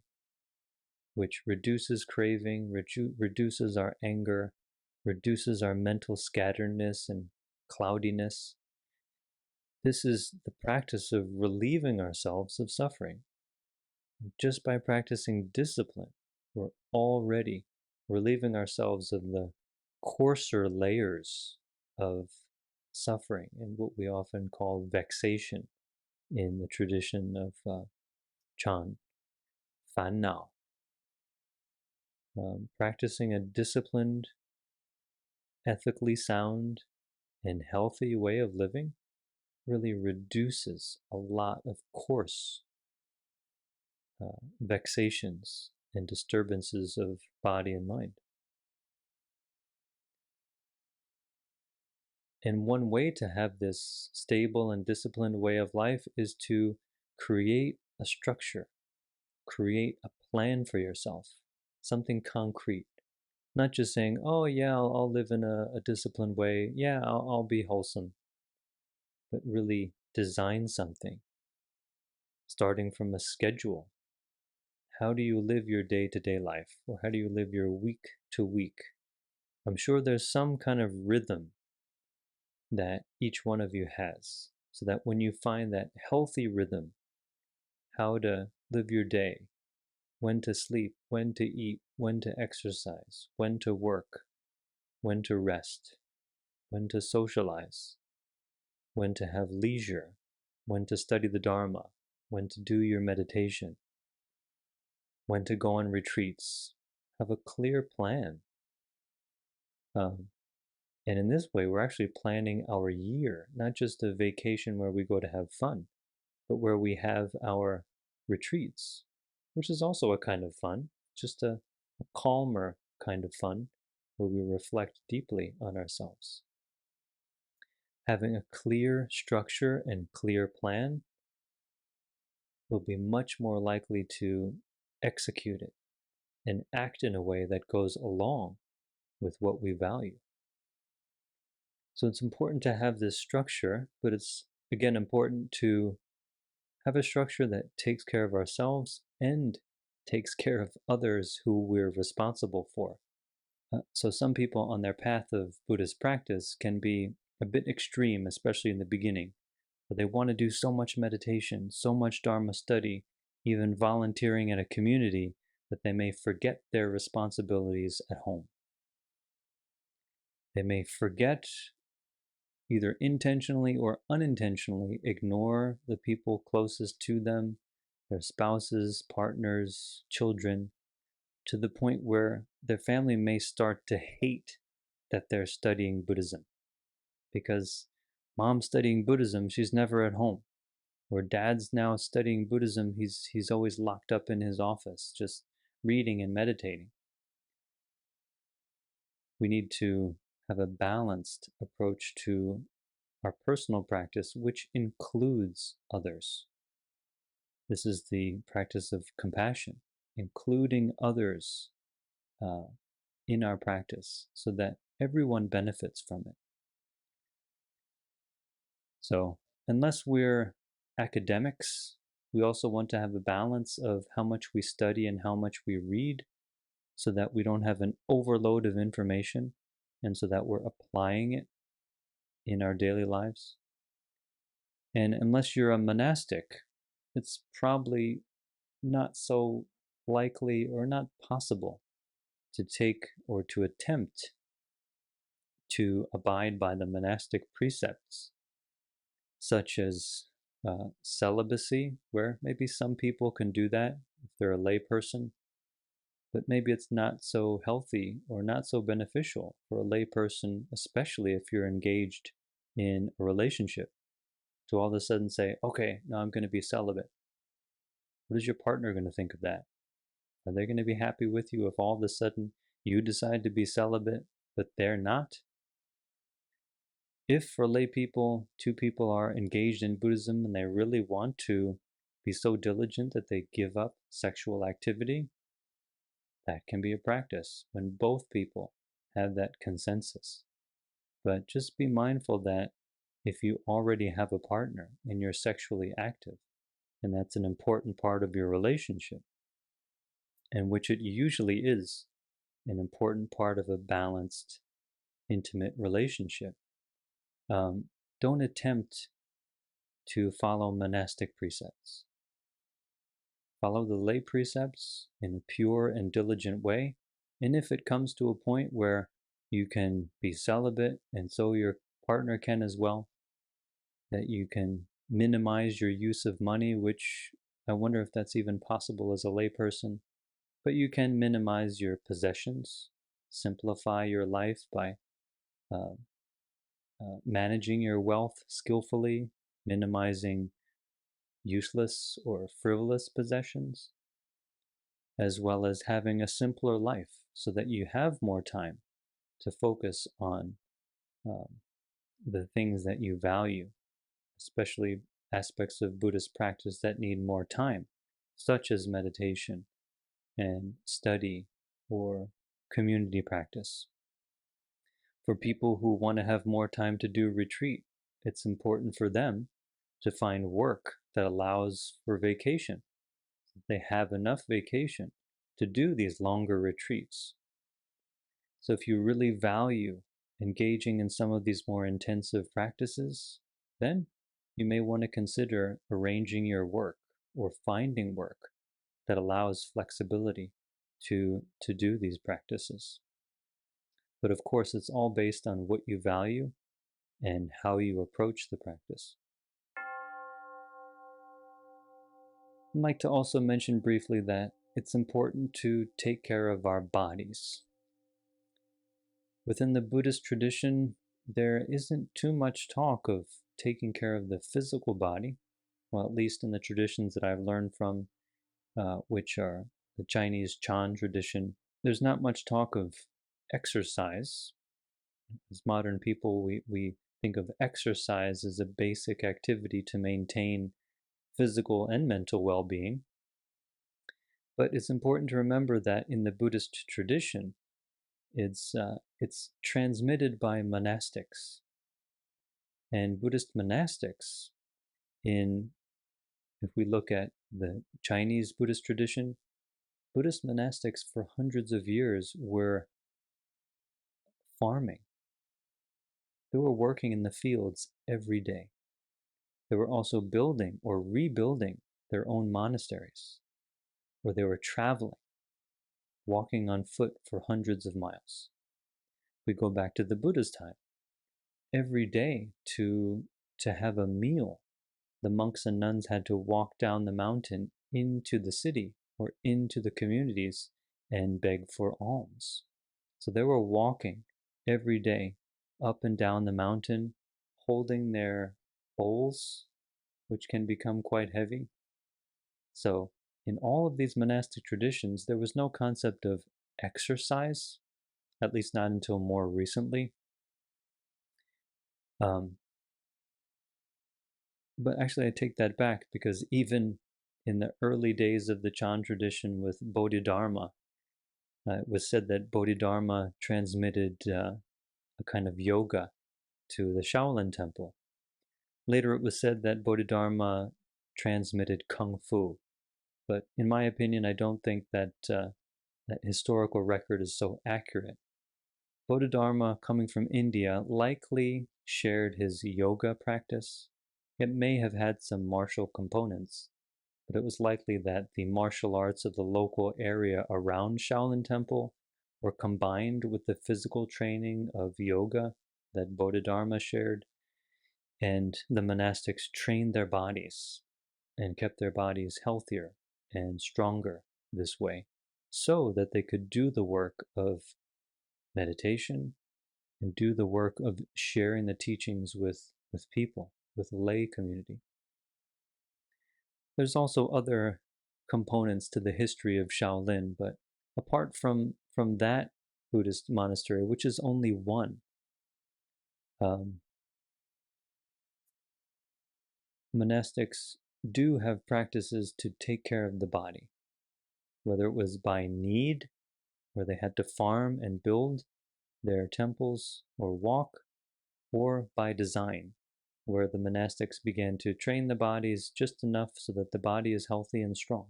which reduces craving, reduces our anger, reduces our mental scatteredness and cloudiness. This is the practice of relieving ourselves of suffering. Just by practicing discipline, we're already relieving ourselves of the coarser layers of suffering and what we often call vexation in the tradition of Chan, Fan Nao. Practicing a disciplined, ethically sound, and healthy way of living really reduces a lot of coarse vexations and disturbances of body and mind. And one way to have this stable and disciplined way of life is to create a structure, create a plan for yourself, something concrete. Not just saying, oh yeah, I'll live in a disciplined way, yeah, I'll be wholesome, but really design something, starting from a schedule. How do you live your day-to-day life? Or how do you live your week-to-week? I'm sure there's some kind of rhythm that each one of you has, so that when you find that healthy rhythm, how to live your day, when to sleep, when to eat, when to exercise, when to work, when to rest, when to socialize, when to have leisure, when to study the Dharma, when to do your meditation, when to go on retreats. Have a clear plan. And in this way, we're actually planning our year, not just a vacation where we go to have fun, but where we have our retreats, which is also a kind of fun, just a calmer kind of fun, where we reflect deeply on ourselves. Having a clear structure and clear plan will be much more likely to execute it and act in a way that goes along with what we value. So it's important to have this structure, but it's, again, important to have a structure that takes care of ourselves and takes care of others who we're responsible for. So some people on their path of Buddhist practice can be a bit extreme, especially in the beginning, where they want to do so much meditation, so much Dharma study, even volunteering in a community, that they may forget their responsibilities at home. They may forget, either intentionally or unintentionally, ignore the people closest to them, their spouses, partners, children, to the point where their family may start to hate that they're studying Buddhism. Because mom's studying Buddhism, she's never at home. Or dad's now studying Buddhism, he's always locked up in his office, just reading and meditating. we need to have a balanced approach to our personal practice, which includes others. This is the practice of compassion, including others in our practice so that everyone benefits from it. So, unless we're academics, we also want to have a balance of how much we study and how much we read so that we don't have an overload of information and so that we're applying it in our daily lives. And unless you're a monastic, it's probably not so likely or not possible to take or to attempt to abide by the monastic precepts, such as celibacy, where maybe some people can do that if they're a lay person, but maybe it's not so healthy or not so beneficial for a lay person, especially if you're engaged in a relationship, to all of a sudden say, okay, now I'm going to be celibate. What is your partner going to think of that? Are they going to be happy with you if all of a sudden you decide to be celibate, but they're not? If for lay people, two people are engaged in Buddhism and they really want to be so diligent that they give up sexual activity, that can be a practice when both people have that consensus. But just be mindful that if you already have a partner and you're sexually active, and that's an important part of your relationship, and which it usually is an important part of a balanced, intimate relationship, don't attempt to follow monastic precepts. Follow the lay precepts in a pure and diligent way, and if it comes to a point where you can be celibate and so your partner can as well, that you can minimize your use of money, which I wonder if that's even possible as a lay person, but you can minimize your possessions, simplify your life by managing your wealth skillfully, minimizing useless or frivolous possessions, as well as having a simpler life so that you have more time to focus on the things that you value, especially aspects of Buddhist practice that need more time, such as meditation and study or community practice. For people who want to have more time to do retreat, it's important for them to find work that allows for vacation. They have enough vacation to do these longer retreats. So if you really value engaging in some of these more intensive practices, then you may want to consider arranging your work or finding work that allows flexibility to do these practices. But of course, it's all based on what you value and how you approach the practice. I'd like to also mention briefly that it's important to take care of our bodies. Within the Buddhist tradition, there isn't too much talk of taking care of the physical body, well, at least in the traditions that I've learned from, which are the Chinese Chan tradition. There's not much talk of exercise. As modern people, we think of exercise as a basic activity to maintain physical and mental well-being. But it's important to remember that in the Buddhist tradition, it's transmitted by monastics. And Buddhist monastics, if we look at the Chinese Buddhist tradition, Buddhist monastics for hundreds of years were farming. They were working in the fields every day. They were also building or rebuilding their own monasteries, or they were traveling, walking on foot for hundreds of miles. We go back to the Buddha's time. Every day to have a meal, the monks and nuns had to walk down the mountain into the city or into the communities and beg for alms. So they were walking every day up and down the mountain, holding their bowls, which can become quite heavy. So in all of these monastic traditions, there was no concept of exercise, at least not until more recently. But actually, I take that back, because even in the early days of the Chan tradition with Bodhidharma, it was said that Bodhidharma transmitted a kind of yoga to the Shaolin temple. Later, it was said that Bodhidharma transmitted Kung Fu. But in my opinion, I don't think that that historical record is so accurate. Bodhidharma, coming from India, likely shared his yoga practice. It may have had some martial components, but it was likely that the martial arts of the local area around Shaolin Temple were combined with the physical training of yoga that Bodhidharma shared, and the monastics trained their bodies and kept their bodies healthier and stronger this way, so that they could do the work of meditation and do the work of sharing the teachings with people, with lay community. There's also other components to the history of Shaolin, but apart from that Buddhist monastery, which is only one, monastics do have practices to take care of the body, whether it was by need, where they had to farm and build their temples or walk, or by design, where the monastics began to train the bodies just enough so that the body is healthy and strong.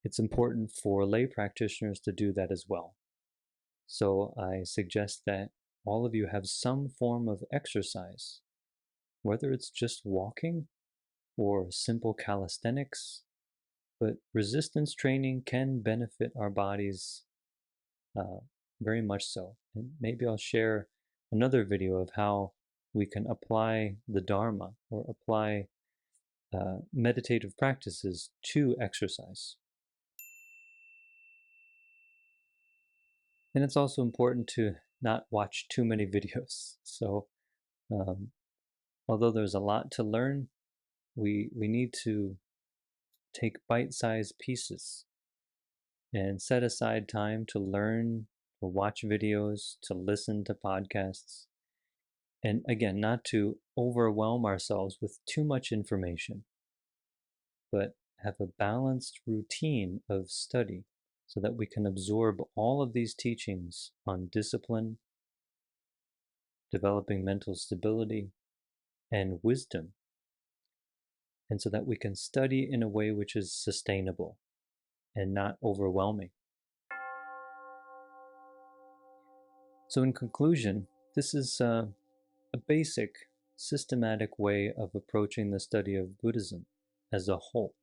It's important for lay practitioners to do that as well. So I suggest that all of you have some form of exercise, whether it's just walking or simple calisthenics, but resistance training can benefit our bodies very much so. And maybe I'll share another video of how we can apply the Dharma or apply meditative practices to exercise. And it's also important to not watch too many videos. So although there's a lot to learn, we need to take bite-sized pieces and set aside time to learn, to watch videos, to listen to podcasts. And again, not to overwhelm ourselves with too much information, but have a balanced routine of study so that we can absorb all of these teachings on discipline, developing mental stability, and wisdom, and so that we can study in a way which is sustainable and not overwhelming. So in conclusion, this is a basic, systematic way of approaching the study of Buddhism as a whole,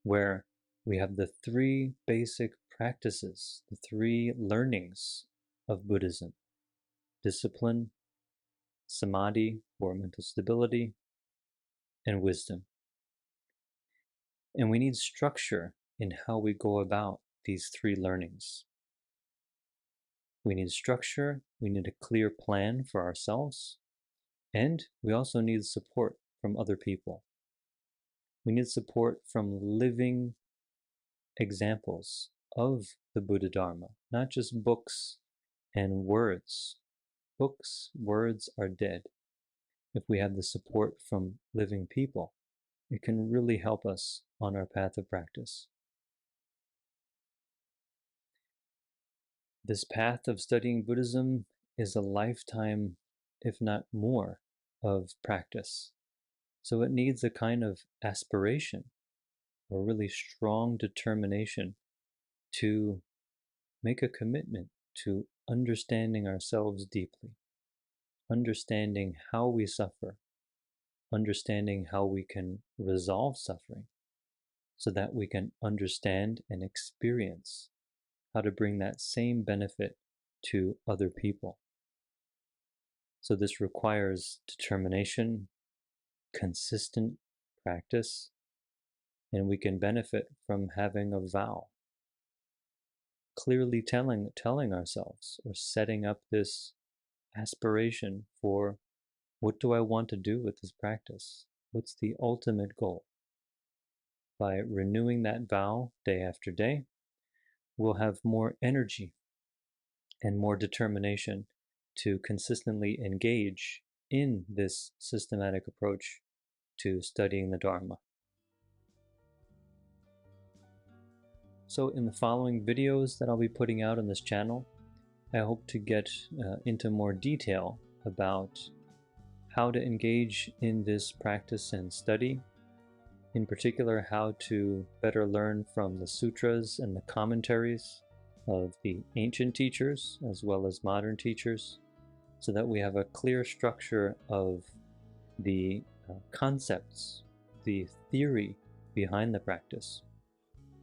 where we have the three basic practices, the three learnings of Buddhism: discipline, samadhi, or mental stability, and wisdom. And we need structure in how we go about these three learnings. We need structure, we need a clear plan for ourselves, and we also need support from other people. We need support from living examples of the Buddha Dharma, not just books and words. Books, words are dead. If we have the support from living people, it can really help us on our path of practice. This path of studying Buddhism is a lifetime, if not more, of practice. So it needs a kind of aspiration or really strong determination to make a commitment to understanding ourselves deeply, understanding how we suffer, understanding how we can resolve suffering, so that we can understand and experience how to bring that same benefit to other people. So this requires determination, consistent practice, and we can benefit from having a vow, clearly telling ourselves or setting up this aspiration for, what do I want to do with this practice? What's the ultimate goal? By renewing that vow day after day, we'll have more energy and more determination to consistently engage in this systematic approach to studying the Dharma. So in the following videos that I'll be putting out on this channel, I hope to get into more detail about how to engage in this practice and study. In particular, how to better learn from the sutras and the commentaries of the ancient teachers as well as modern teachers, so that we have a clear structure of the concepts, the theory behind the practice.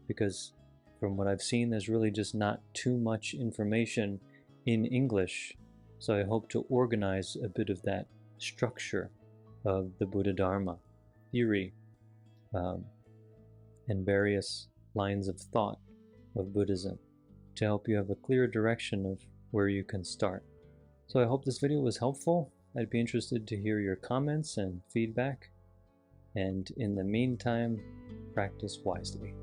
Because from what I've seen, there's really just not too much information in English, so I hope to organize a bit of that structure of the Buddha Dharma theory and various lines of thought of Buddhism to help you have a clear direction of where you can start. So I hope this video was helpful. I'd be interested to hear your comments and feedback. And in the meantime, practice wisely.